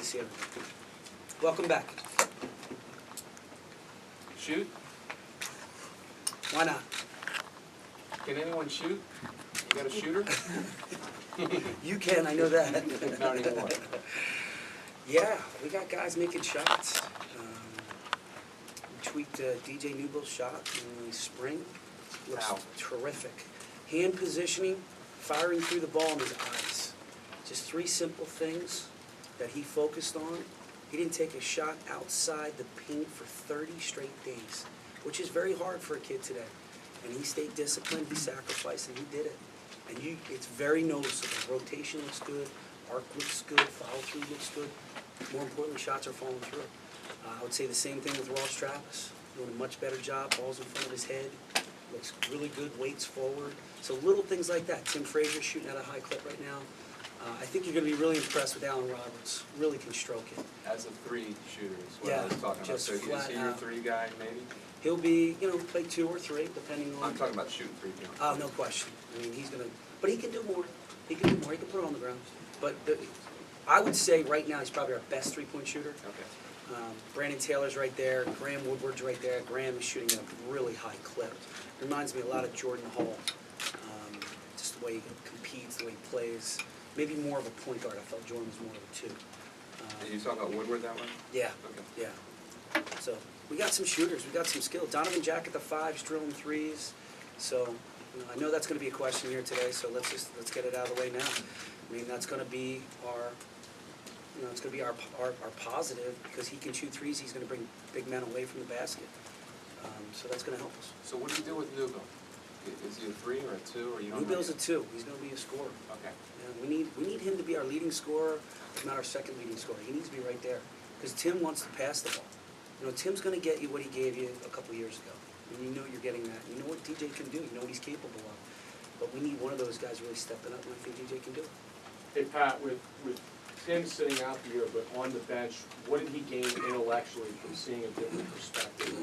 Bryce here. Welcome back. Shoot? Why not? Can anyone shoot? You got a shooter? You can, I know that. Not anymore. Yeah, we got guys making shots. We tweaked DJ Newbill's shot in the spring. Looks Wow. terrific. Hand positioning, firing through the ball in his eyes. Just 3 simple things that he focused on. He didn't take a shot outside the paint for 30 straight days, which is very hard for a kid today. And he stayed disciplined, he sacrificed, and he did it. And it's very noticeable. Rotation looks good, arc looks good, follow through looks good. More importantly, shots are falling through. I would say the same thing with Ross Travis. Doing a much better job, balls in front of his head. Looks really good, weights forward. So little things like that. Tim Frazier's shooting at a high clip right now. I think you're going to be really impressed with Allen Roberts. Really can stroke it. As a 3 shooter is what Yeah, I was talking about. just So is flat he your out. 3 guy, maybe? He'll be, play 2 or 3, depending on. I'm talking about shooting 3 points. Oh, no question. I mean, he's going to, but he can do more. He can do more. He can put it on the ground. But I would say right now he's probably our best 3-point shooter. Okay. Brandon Taylor's right there. Graham Woodward's right there. Graham is shooting at a really high clip. Reminds me a lot of Jordan Hall. Just the way he competes, the way he plays. Maybe more of a point guard. I felt Jordan was more of a 2. Are you talking about Woodward that way? Yeah. Okay. Yeah. So we got some shooters. We got some skill. Donovan Jack at the 5's drilling 3s. So I know that's going to be a question here today. So let's get it out of the way now. I mean, that's going to be our. It's going to be our positive because he can shoot 3s. He's going to bring big men away from the basket. So that's going to help us. So what do you do with Newbill? Is he a 3 or a 2 or you don't know Newbill's a yet? 2. He's going to be a scorer. Okay. Yeah, we need him to be our leading scorer, if not our second leading scorer. He needs to be right there because Tim wants to pass the ball. Tim's going to get you what he gave you a couple of years ago. And you know you're getting that. You know what DJ can do. You know what he's capable of. But we need one of those guys really stepping up, and I think DJ can do it. Hey, Pat, with Tim sitting out the year, but on the bench, what did he gain intellectually from seeing a different perspective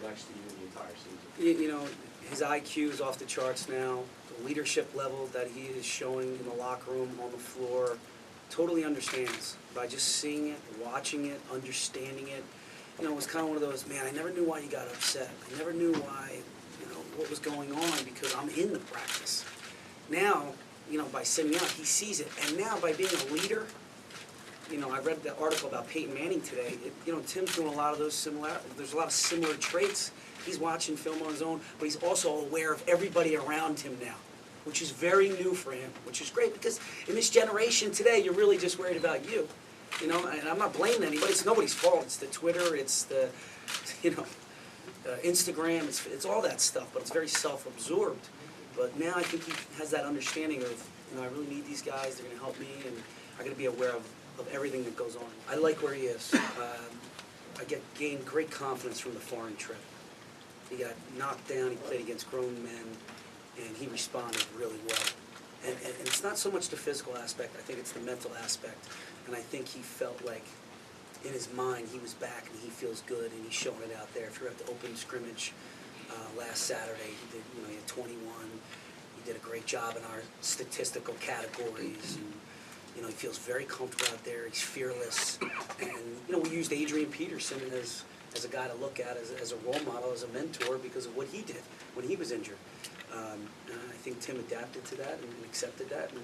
next to you the entire season? His IQ is off the charts now. The leadership level that he is showing in the locker room, on the floor, totally understands. By just seeing it, watching it, understanding it, it was kind of one of those, man, I never knew why he got upset. I never knew why, what was going on because I'm in the practice. Now, by sitting out, he sees it. And now by being a leader, I read the article about Peyton Manning today. Tim's doing a lot of those there's a lot of similar traits. He's watching film on his own, but he's also aware of everybody around him now, which is very new for him, which is great because in this generation today, you're really just worried about you. And I'm not blaming anybody. It's nobody's fault. It's the Twitter. It's the, Instagram. It's all that stuff, but it's very self-absorbed. But now I think he has that understanding of, I really need these guys. They're going to help me, and I'm going to be aware of everything that goes on. I like where he is. I gained great confidence from the foreign trip. He got knocked down. He played against grown men, and he responded really well. And it's not so much the physical aspect. I think it's the mental aspect. And I think he felt like in his mind he was back and he feels good and he's showing it out there. If you're at the open scrimmage last Saturday, he had 21. He did a great job in our statistical categories. And, he feels very comfortable out there. He's fearless. And, we used Adrian Peterson as a guy to look at, as a role model, as a mentor because of what he did when he was injured. And I think Tim adapted to that and accepted that. And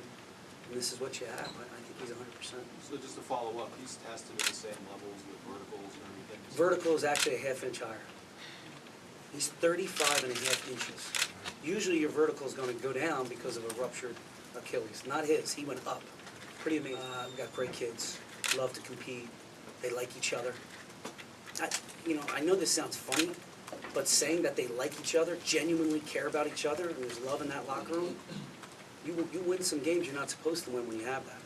this is what you have. I think he's 100%. So just to follow up, he's tested at the same levels with verticals and everything? Vertical is actually a half-inch higher. He's 35.5 inches. Usually your vertical is going to go down because of a ruptured Achilles. Not his. He went up. Pretty amazing. We've got great kids. Love to compete. They like each other. I know this sounds funny, but saying that they like each other, genuinely care about each other, and there's love in that locker room, you win some games you're not supposed to win when you have that.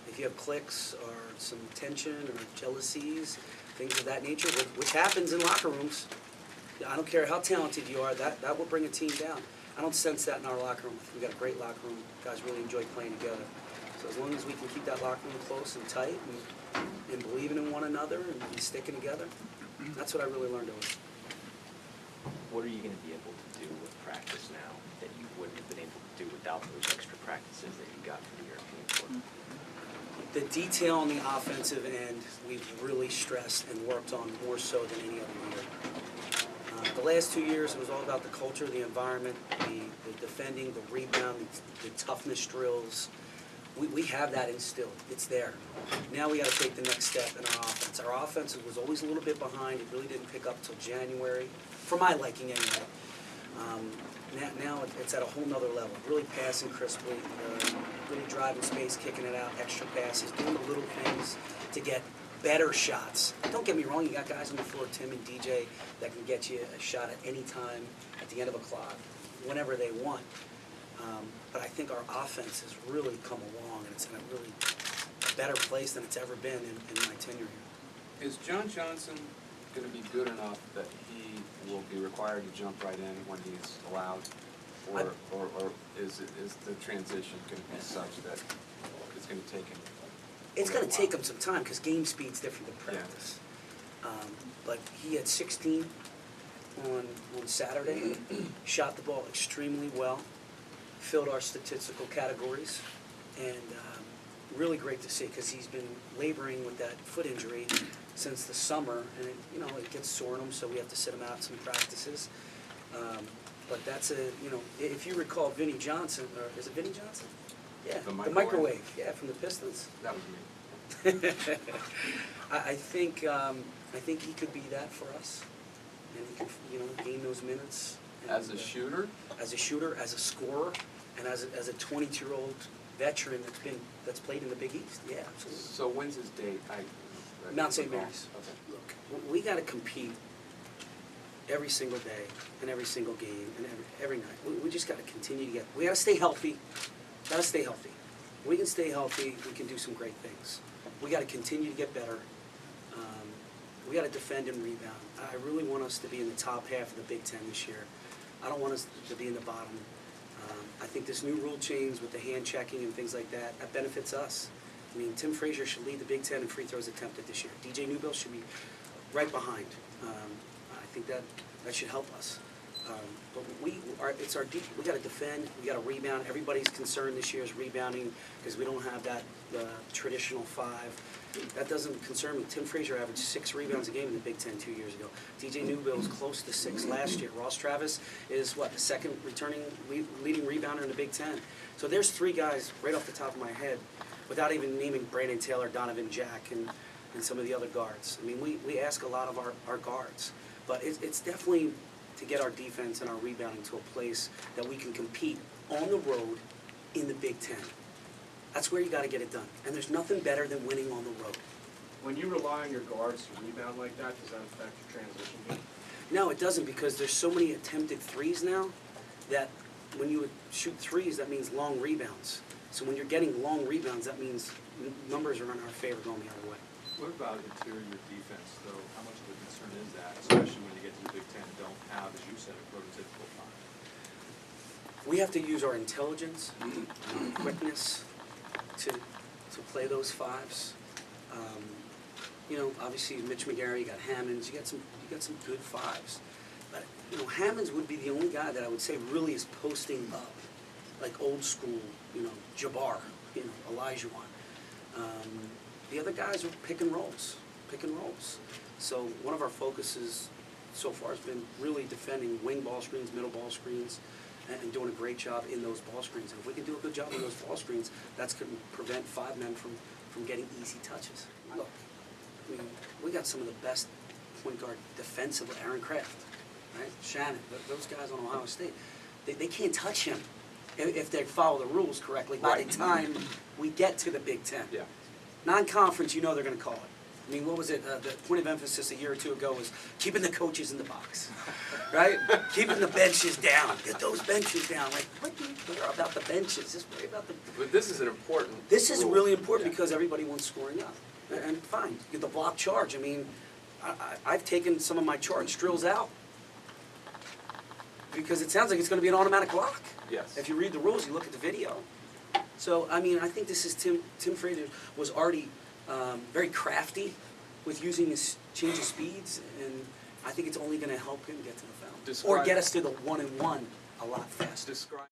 If you have cliques or some tension or jealousies, things of that nature, which happens in locker rooms, I don't care how talented you are, that will bring a team down. I don't sense that in our locker room. We've got a great locker room. Guys really enjoy playing together. So as long as we can keep that locker room close and tight and believing in one another and sticking together, that's what I really learned over. What are you going to be able to do with practice now that you wouldn't have been able to do without those extra practices that you got from the European tour? The detail on the offensive end, we've really stressed and worked on more so than any other year. The last 2 years, it was all about the culture, the environment, the defending, the rebound, the toughness drills. We have that instilled. It's there. Now we got to take the next step in our offense. Our offense was always a little bit behind. It really didn't pick up till January, for my liking anyway. Now it's at a whole nother level. Really passing crisply, really driving space, kicking it out, extra passes, doing the little things to get better shots. Don't get me wrong, you got guys on the floor, Tim and DJ, that can get you a shot at any time at the end of a clock, whenever they want. But I think our offense has really come along, and it's in a really better place than it's ever been in my tenure here. Is John Johnson going to be good enough that he will be required to jump right in when he's allowed? Or is the transition going to be such that it's going to take him? It's going to take him some time because game speed's different than practice. But he had 16 on Saturday, shot the ball extremely well, filled our statistical categories, and really great to see because he's been laboring with that foot injury since the summer, and it gets sore in him, so we have to sit him out some practices. But that's if you recall Vinnie Johnson, or is it Vinnie Johnson? Yeah, The the microwave, yeah, from the Pistons. That was me. I think he could be that for us, and he could gain those minutes. And, As a shooter? As a shooter, as a scorer, and as a 22-year-old veteran that's played in the Big East. Yeah, absolutely. So when's his date? Mount St. Mary's. Okay. Look, we got to compete every single day and every single game and every night. We just got to continue to we got to stay healthy. Got to stay healthy. We can stay healthy. We can do some great things. We got to continue to get better. We got to defend and rebound. I really want us to be in the top half of the Big Ten this year. I don't want us to be in the bottom. I think this new rule change with the hand checking and things like that benefits us. I mean, Tim Frazier should lead the Big Ten in free throws attempted this year. DJ Newbill should be right behind. I think that should help us. But it's our deep. We got to defend. We got to rebound. Everybody's concern this year is rebounding because we don't have that traditional 5. That doesn't concern me. Tim Frazier averaged 6 rebounds a game in the Big Ten 2 years ago. DJ Newbill was close to 6 last year. Ross Travis is the second leading rebounder in the Big Ten. So there's 3 guys right off the top of my head, without even naming Brandon Taylor, Donovan Jack, and some of the other guards. I mean, we ask a lot of our guards, but it's definitely to get our defense and our rebounding to a place that we can compete on the road in the Big Ten. That's where you got to get it done. And there's nothing better than winning on the road. When you rely on your guards to rebound like that, does that affect your transition game? No, it doesn't, because there's so many attempted threes now that when you shoot threes, that means long rebounds. So when you're getting long rebounds, that means numbers are in our favor going the other way. What about interior defense, though? How much of a concern is that, especially when you get to the Big Ten and don't have, as you said, a prototypical 5? We have to use our intelligence, quickness to play those 5s. Obviously Mitch McGarry, you got Hammonds, you got some good 5s. But Hammonds would be the only guy that I would say really is posting up, like old school, Jabbar, Olajuwon. The other guys are pick and rolls. So one of our focuses so far has been really defending wing ball screens, middle ball screens, and doing a great job in those ball screens. And if we can do a good job in those ball screens, that's going to prevent 5 men from getting easy touches. Look, I mean, we got some of the best point guard defensively, Aaron Kraft, right? Shannon, those guys on Ohio State, they can't touch him if they follow the rules correctly by the time we get to the Big Ten. Yeah. Non-conference, they're going to call it. I mean, what was it? The point of emphasis a year or 2 ago was keeping the coaches in the box, right? Keeping the benches down. Get those benches down. Like, what do you care about the benches? Just worry about the... But this is an important This is rule. really important because everybody wants scoring up. And fine, you get the block charge. I mean, I've taken some of my charge drills out because it sounds like it's going to be an automatic block. Yes. If you read the rules, you look at the video. So, I mean, I think this is Tim Frazier was already very crafty with using his change of speeds, and I think it's only going to help him get to the foul. Or get us to the 1-and-1 a lot faster. Describe